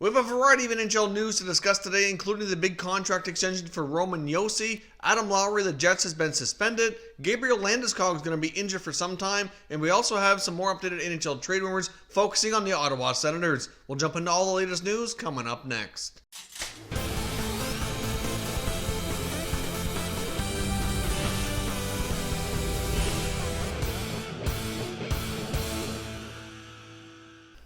We have a variety of NHL news to discuss today, including the big contract extension for Roman Josi, Adam Lowry, the Jets has been suspended, Gabriel Landeskog is going to be injured for some time, and we also have some more updated NHL trade rumors focusing on the Ottawa Senators. We'll jump into all the latest news coming up next.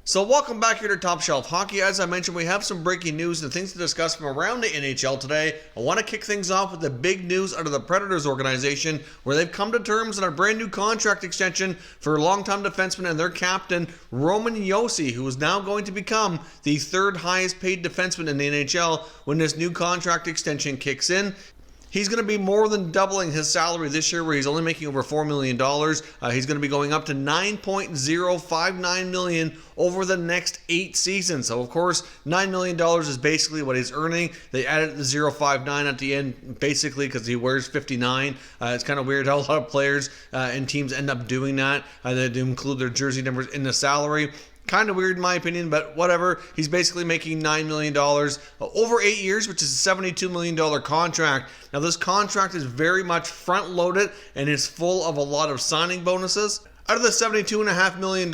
So welcome back here to Top Shelf Hockey. As I mentioned, we have some breaking news and things to discuss from around the NHL today. I want to kick things off with the big news out of the Predators organization, where they've come to terms on a brand new contract extension for longtime defenseman and their captain, Roman Josi, who is now going to become the third highest paid defenseman in the NHL when this new contract extension kicks in. He's going to be more than doubling his salary this year, where he's only making over $4 million. He's going to be going up to $9.059 million over the next 8 seasons. So, of course, $9 million is basically what he's earning. They added the 0.59 at the end, basically, because he wears 59. It's kind of weird how a lot of players and teams end up doing that. They do include their jersey numbers in the salary. Kind of weird in my opinion, but whatever. He's basically making $9 million over 8 years, which is a $72 million contract. Now, this contract is very much front-loaded and is full of a lot of signing bonuses. Out of the $72.5 million,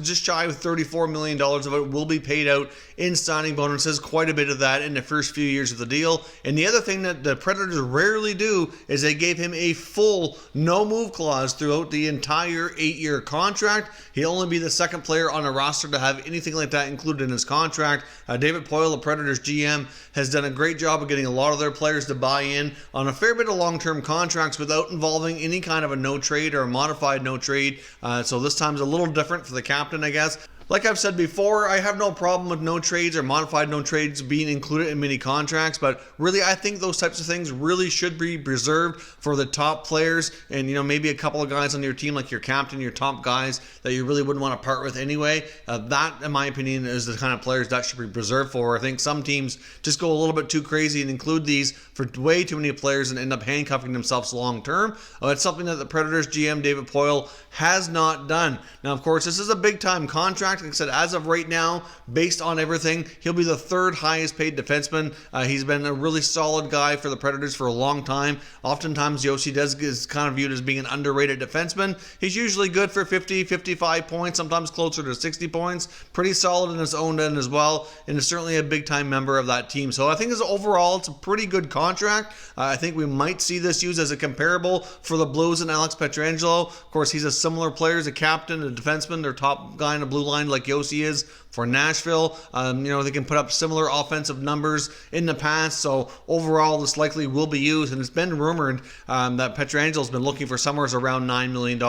just shy of $34 million of it will be paid out in signing bonuses, quite a bit of that in the first few years of the deal. And the other thing that the Predators rarely do is they gave him a full no-move clause throughout the entire 8-year contract. He'll only be the second player on a roster to have anything like that included in his contract. David Poile, the Predators GM, has done a great job of getting a lot of their players to buy in on a fair bit of long-term contracts without involving any kind of a no-trade or a modified no-trade. So this time's a little different for the captain, I guess. Like I've said before, I have no problem with no trades or modified no trades being included in many contracts, but really I think those types of things really should be reserved for the top players and, maybe a couple of guys on your team, like your captain, your top guys that you really wouldn't want to part with anyway. That, in my opinion, is the kind of players that should be preserved for. I think some teams just go a little bit too crazy and include these for way too many players and end up handcuffing themselves long term. It's something that the Predators GM, David Poile, has not done. Now, of course, this is a big time contract. Like I said, as of right now, based on everything, he'll be the third highest paid defenseman. He's been a really solid guy for the Predators for a long time. Oftentimes, Josi is kind of viewed as being an underrated defenseman. He's usually good for 50, 55 points, sometimes closer to 60 points. Pretty solid in his own end as well, and is certainly a big-time member of that team. So I think overall, it's a pretty good contract. I think we might see this used as a comparable for the Blues and Alex Pietrangelo. Of course, he's a similar player as a captain, a defenseman, their top guy in the blue line like Josi is for Nashville. They can put up similar offensive numbers in the past, so overall this likely will be used, and it's been rumored that Pietrangelo's been looking for somewhere around $9 million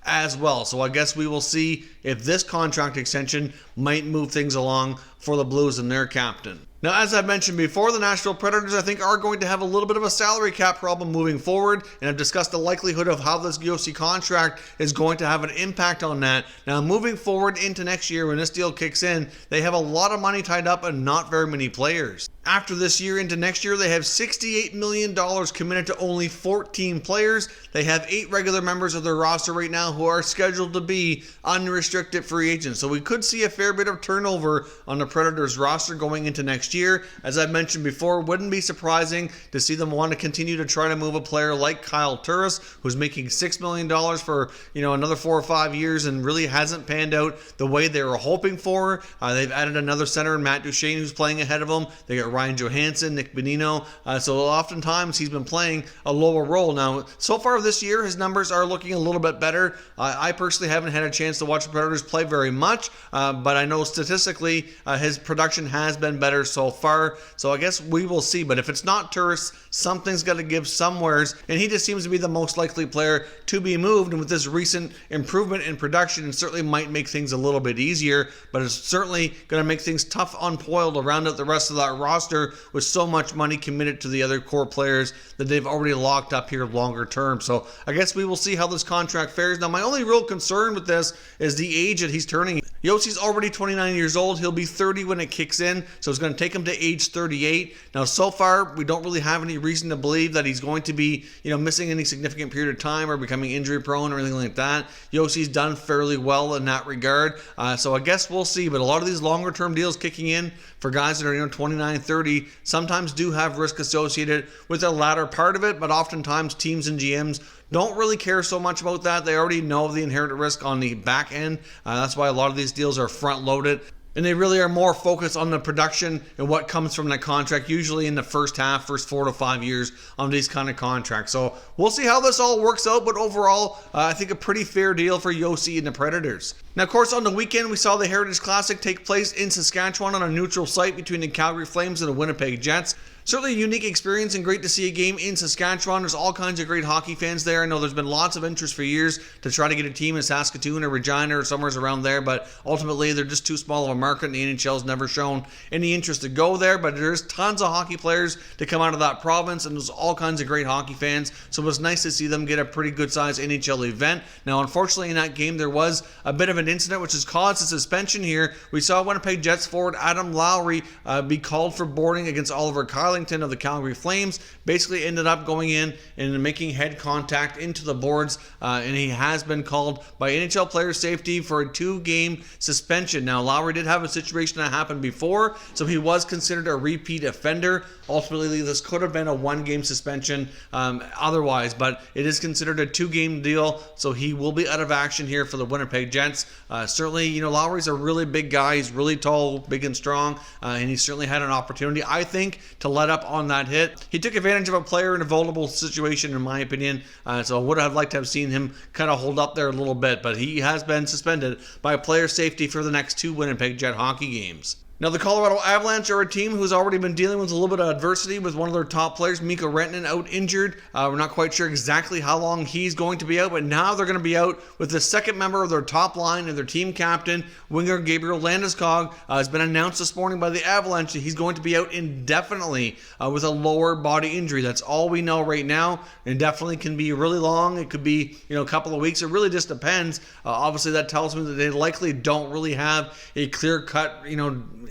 as well. So I guess we will see if this contract extension might move things along for the Blues and their captain. Now, as I've mentioned before, the Nashville Predators, I think, are going to have a little bit of a salary cap problem moving forward, and I've discussed the likelihood of how this Josi contract is going to have an impact on that. Now, moving forward into next year, when this deal kicks in, they have a lot of money tied up and not very many players. After this year into next year, they have $68 million committed to only 14 players. They have 8 regular members of their roster right now who are scheduled to be unrestricted free agents. So we could see a fair bit of turnover on the Predators roster going into next year. As I've mentioned before, wouldn't be surprising to see them want to continue to try to move a player like Kyle Turris, who's making $6 million for another 4 or 5 years and really hasn't panned out the way they were hoping for. They've added another center in Matt Duchene, who's playing ahead of him. They got Ryan Johansson, Nick Bonino. So oftentimes he's been playing a lower role. Now, so far this year, his numbers are looking a little bit better. I personally haven't had a chance to watch the Predators play very much, but I know statistically his production has been better so far. So I guess we will see. But if it's not Turris, something's got to give somewheres, and he just seems to be the most likely player to be moved. And with this recent improvement in production, it certainly might make things a little bit easier, but it's certainly going to make things tough on Poile to round out the rest of that roster with so much money committed to the other core players that they've already locked up here longer term. So I guess we will see how this contract fares. Now, my only real concern with this is the age that he's turning. Josi's already 29 years old. He'll be 30 when it kicks in, so it's going to take him to age 38. Now, so far, we don't really have any reason to believe that he's going to be, missing any significant period of time or becoming injury prone or anything like that. Josi's done fairly well in that regard, so I guess we'll see. But a lot of these longer term deals kicking in for guys that are 29, 30 sometimes do have risk associated with the latter part of it, but oftentimes teams and GMs don't really care so much about that. They already know the inherent risk on the back end. That's why a lot of these deals are front loaded. And they really are more focused on the production and what comes from that contract, usually in the first 4 to 5 years on these kind of contracts. So we'll see how this all works out, but overall, I think a pretty fair deal for Josi and the Predators. Now, of course, on the weekend, we saw the Heritage Classic take place in Saskatchewan on a neutral site between the Calgary Flames and the Winnipeg Jets. Certainly a unique experience and great to see a game in Saskatchewan. There's all kinds of great hockey fans there. I know there's been lots of interest for years to try to get a team in Saskatoon or Regina or somewhere around there, but ultimately they're just too small of a market and the NHL's never shown any interest to go there. But there's tons of hockey players to come out of that province, and there's all kinds of great hockey fans. So it was nice to see them get a pretty good sized NHL event. Now, unfortunately, in that game there was a bit of an incident which has caused a suspension here. We saw Winnipeg Jets forward Adam Lowry be called for boarding against Oliver Kylington of the Calgary Flames. Basically ended up going in and making head contact into the boards, and he has been called by NHL Player Safety for a 2-game suspension. Now, Lowry did have a situation that happened before, so he was considered a repeat offender. Ultimately, this could have been a 1-game suspension otherwise, but it is considered a 2-game deal, so he will be out of action here for the Winnipeg Jets. Certainly, Lowry's a really big guy. He's really tall, big and strong, and he certainly had an opportunity, I think, to let up on that hit. He took advantage of a player in a vulnerable situation, in my opinion, so I would have liked to have seen him kind of hold up there a little bit, but he has been suspended by Player Safety for the next 2 Winnipeg Jet hockey games. Now, the Colorado Avalanche are a team who's already been dealing with a little bit of adversity with one of their top players, Mikko Rantanen, out injured. We're not quite sure exactly how long he's going to be out, but now they're going to be out with the second member of their top line and their team captain, winger Gabriel Landeskog. Has been announced this morning by the Avalanche that he's going to be out indefinitely with a lower body injury. That's all we know right now. Indefinitely can be really long. It could be a couple of weeks. It really just depends. Obviously, that tells me that they likely don't really have a clear-cut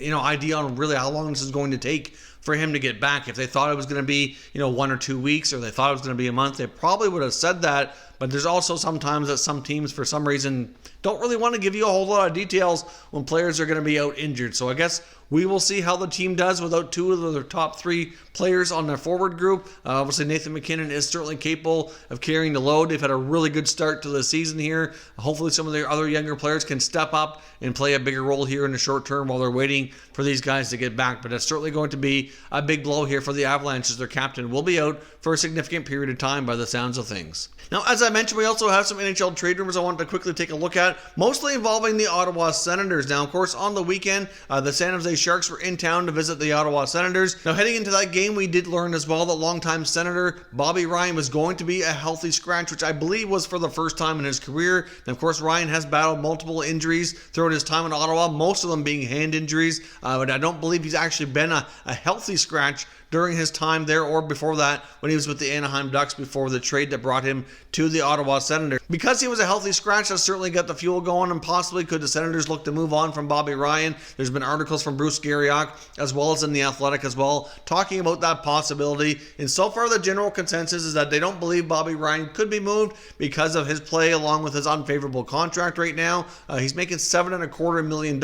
idea on really how long this is going to take for him to get back. If they thought it was going to be 1 or 2 weeks, or they thought it was going to be a month, they probably would have said that. But there's also sometimes that some teams, for some reason, don't really want to give you a whole lot of details when players are going to be out injured. So I guess we will see how the team does without 2 of their top 3 players on their forward group. Obviously, Nathan MacKinnon is certainly capable of carrying the load. They've had a really good start to the season here. Hopefully, some of their other younger players can step up and play a bigger role here in the short term while they're waiting for these guys to get back. But it's certainly going to be a big blow here for the Avalanche, as their captain will be out for a significant period of time by the sounds of things. Now, as I mentioned, we also have some NHL trade rumors I wanted to quickly take a look at, mostly involving the Ottawa Senators. Now, of course, on the weekend, the San Jose Sharks were in town to visit the Ottawa Senators. Now, heading into that game, we did learn as well that longtime Senator Bobby Ryan was going to be a healthy scratch, which I believe was for the first time in his career. And of course, Ryan has battled multiple injuries throughout his time in Ottawa, most of them being hand injuries, but I don't believe he's actually been a healthy scratch during his time there or before that when he was with the Anaheim Ducks before the trade that brought him to the Ottawa Senators. Because he was a healthy scratch, that certainly got the fuel going, and possibly could the Senators look to move on from Bobby Ryan. There's been articles from Bruce Garriock as well as in The Athletic as well talking about that possibility, and so far the general consensus is that they don't believe Bobby Ryan could be moved because of his play along with his unfavorable contract right now. He's making $7.25 million.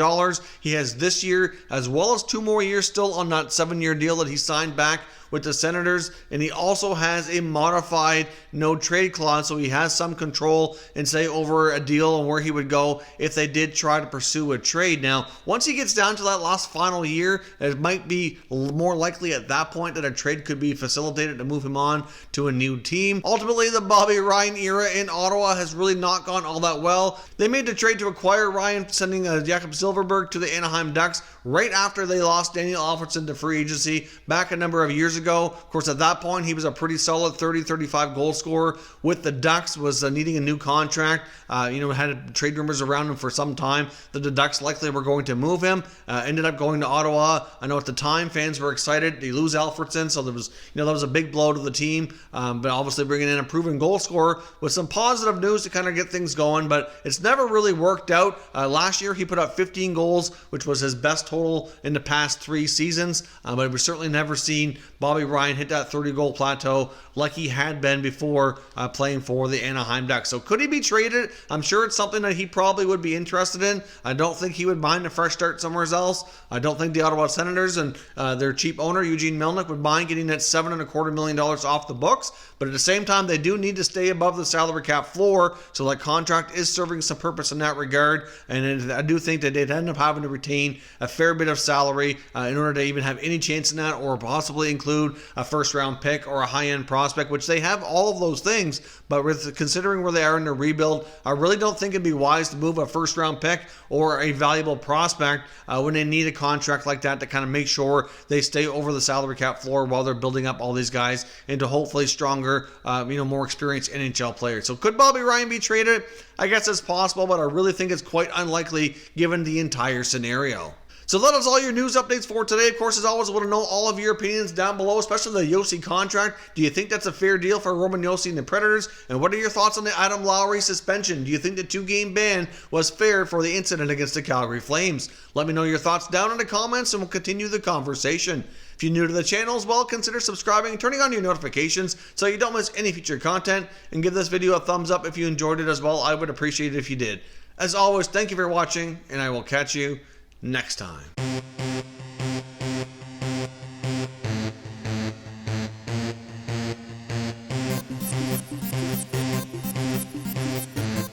He has this year as well as 2 more years still on that 7-year deal that he signed back with the Senators, and he also has a modified no trade clause, so he has some control and say over a deal and where he would go if they did try to pursue a trade. Now, once he gets down to that last final year, it might be more likely at that point that a trade could be facilitated to move him on to a new team. Ultimately, the Bobby Ryan era in Ottawa has really not gone all that well. They made the trade to acquire Ryan, sending Jakob Silfverberg to the Anaheim Ducks right after they lost Daniel Alfredsson to free agency back a number of years ago. ago. Of course, at that point, he was a pretty solid 30-35 goal scorer with the Ducks, was needing a new contract. Had trade rumors around him for some time that the Ducks likely were going to move him. Ended up going to Ottawa. I know at the time fans were excited. They lose Alfredson, so there was, that was a big blow to the team. But obviously bringing in a proven goal scorer with some positive news to kind of get things going. But it's never really worked out. Last year he put up 15 goals, which was his best total in the past 3 seasons. But we've certainly never seen Bobby Ryan hit that 30-goal plateau like he had been before playing for the Anaheim Ducks. So could he be traded? I'm sure it's something that he probably would be interested in. I don't think he would mind a fresh start somewhere else. I don't think the Ottawa Senators and their cheap owner, Eugene Melnyk, would mind getting that $7.25 million off the books. But at the same time, they do need to stay above the salary cap floor, so that contract is serving some purpose in that regard. And I do think that they'd end up having to retain a fair bit of salary in order to even have any chance in that, or possibly include a first-round pick or a high-end prospect, which they have all of those things. But with considering where they are in their rebuild, I really don't think it'd be wise to move a first-round pick or a valuable prospect when they need a contract like that to kind of make sure they stay over the salary cap floor while they're building up all these guys into hopefully stronger, more experienced NHL players. So could Bobby Ryan be traded? I guess it's possible, but I really think it's quite unlikely given the entire scenario. So that is all your news updates for today. Of course, as always, I want to know all of your opinions down below, especially the Josi contract. Do you think that's a fair deal for Roman Josi and the Predators? And what are your thoughts on the Adam Lowry suspension? Do you think the 2-game ban was fair for the incident against the Calgary Flames? Let me know your thoughts down in the comments and we'll continue the conversation. If you're new to the channel as well, consider subscribing and turning on your notifications so you don't miss any future content. And give this video a thumbs up if you enjoyed it as well. I would appreciate it if you did. As always, thank you for watching, and I will catch you next time.